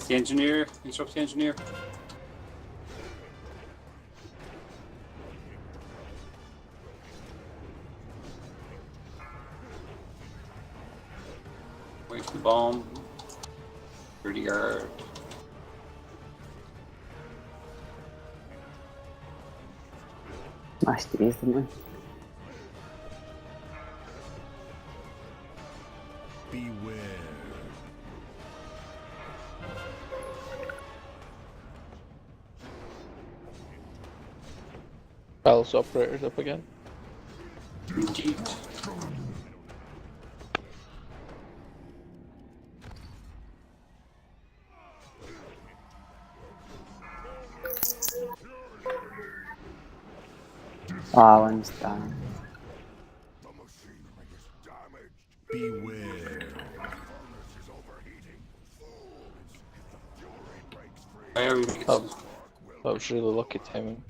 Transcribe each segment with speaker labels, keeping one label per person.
Speaker 1: Get the engineer, interrupt the engineer. Wait for the bomb. Security guard.
Speaker 2: Smashed these, didn't we?
Speaker 3: Beware.
Speaker 4: Palace operators up again.
Speaker 1: Indeed.
Speaker 2: Oh, one's down.
Speaker 3: The machinery is damaged. Beware. Furnace is overheating. Fools! If the fury breaks free,
Speaker 1: Where are we?
Speaker 4: That was really lucky timing.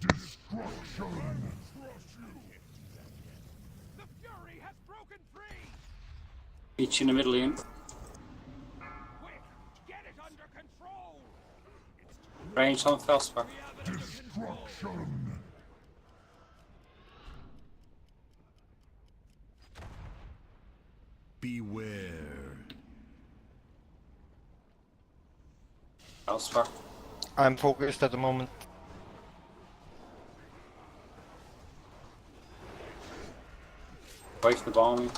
Speaker 3: destruction. The fury has broken free.
Speaker 1: Each in the middle, Ian.
Speaker 3: Quick, get it under control.
Speaker 1: Range on Felspar.
Speaker 3: Destruction. Beware.
Speaker 1: Felspar.
Speaker 5: I'm focused at the moment.
Speaker 1: Wait for the bomb.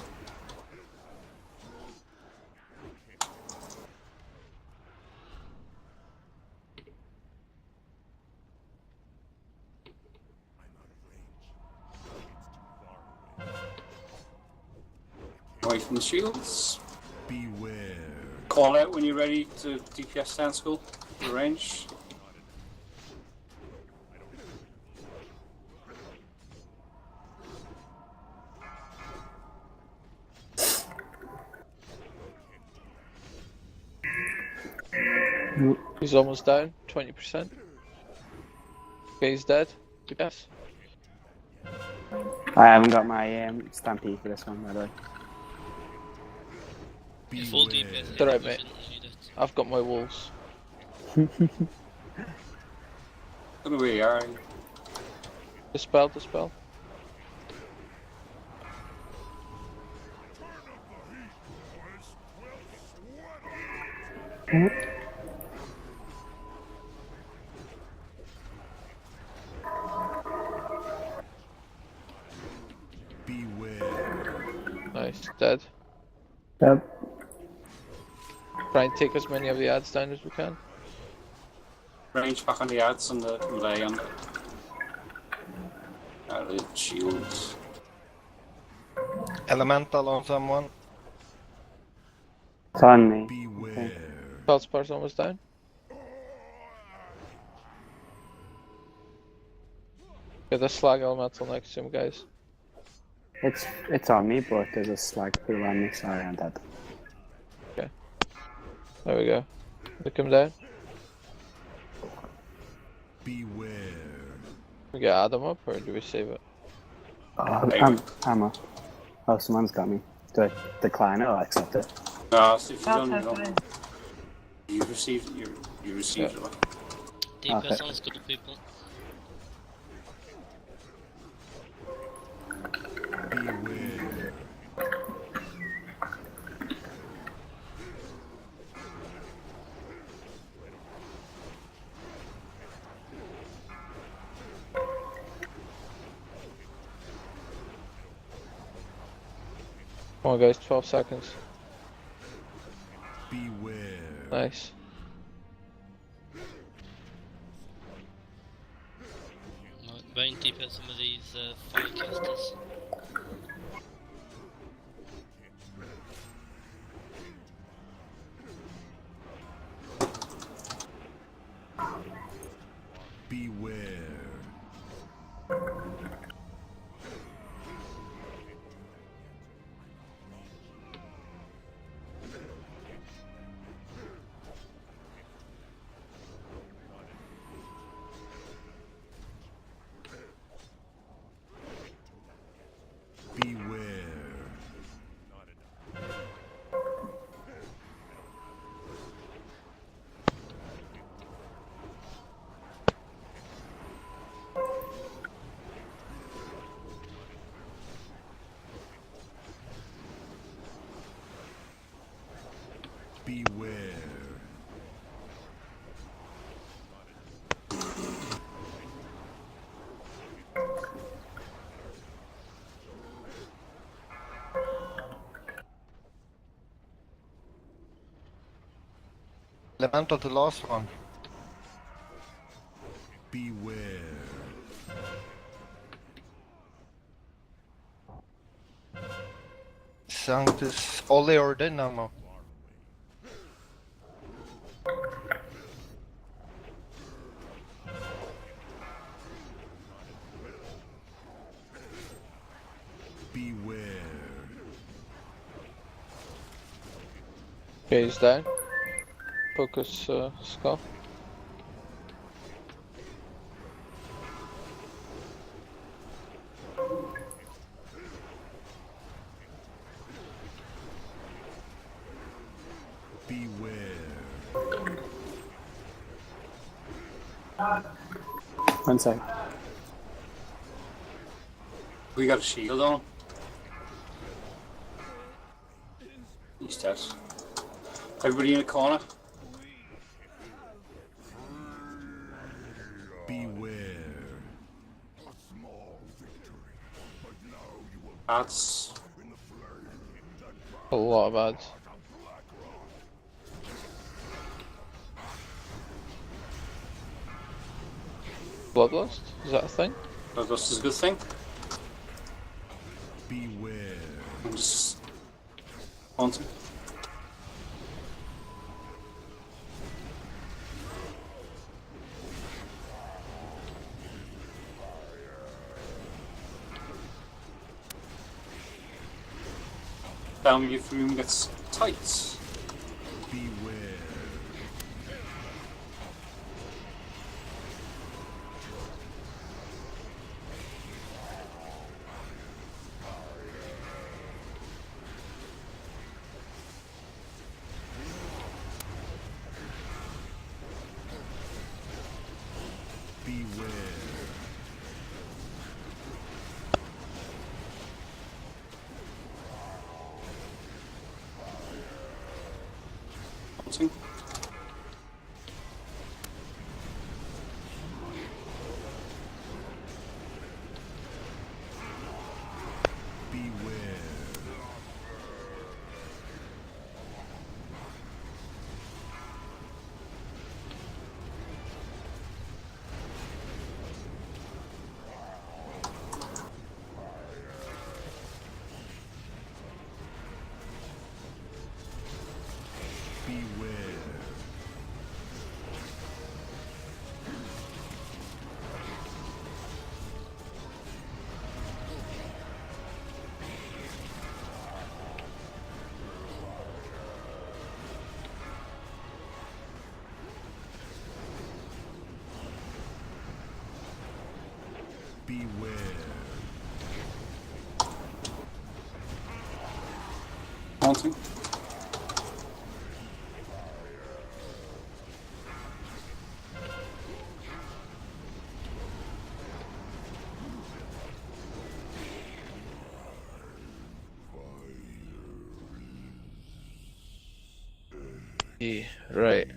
Speaker 1: Away from the shields.
Speaker 3: Beware.
Speaker 1: Call out when you're ready to DPS stand school. The range.
Speaker 4: He's almost down, 20%. Okay, he's dead, I guess.
Speaker 2: I haven't got my stampede for this one, by the way.
Speaker 6: Full DPS.
Speaker 4: It's alright, mate. I've got my wolves.
Speaker 1: Look at where you are.
Speaker 4: Dispel.
Speaker 3: Beware.
Speaker 4: Nice, dead.
Speaker 2: Yep.
Speaker 4: Try and take as many of the ads down as we can.
Speaker 1: Range back on the ads and the relay on the shields.
Speaker 5: Elemental on someone.
Speaker 2: It's on me.
Speaker 3: Beware.
Speaker 4: Feldspar's almost down. Get the slag elemental next to him, guys.
Speaker 2: It's on me, but there's a slag pool on me. Sorry, I'm dead.
Speaker 4: There we go. Look him down.
Speaker 3: Beware.
Speaker 4: We get Adam up, or do we save it?
Speaker 2: Oh, ammo. Oh, someone's got me. Do I decline it or accept it?
Speaker 1: No, so if you
Speaker 7: I'll
Speaker 1: don't
Speaker 7: take
Speaker 1: know,
Speaker 7: it.
Speaker 1: you received it.
Speaker 6: DPS on school people.
Speaker 3: Beware.
Speaker 4: Come on, guys, 12 seconds.
Speaker 3: Beware.
Speaker 4: Nice.
Speaker 6: Rain DPS some of these firecasters.
Speaker 3: Beware. Beware.
Speaker 5: Elemental the last one.
Speaker 3: Beware.
Speaker 5: Sanctus Ollie or Dynamo.
Speaker 3: Beware.
Speaker 4: Gaze down. Focus skull.
Speaker 3: Beware.
Speaker 2: 1 sec.
Speaker 1: We got a shield on. He's dead. Everybody in a corner.
Speaker 3: Beware.
Speaker 1: Ads.
Speaker 4: A lot of ads. Bloodlust? Is that a thing?
Speaker 1: This is a good thing.
Speaker 3: Beware.
Speaker 1: I'm just haunting. Down your room gets tight.
Speaker 3: Beware. Beware.
Speaker 1: Haunting.
Speaker 3: Beware. Beware. Beware.
Speaker 1: Haunting.
Speaker 4: Yeah, right.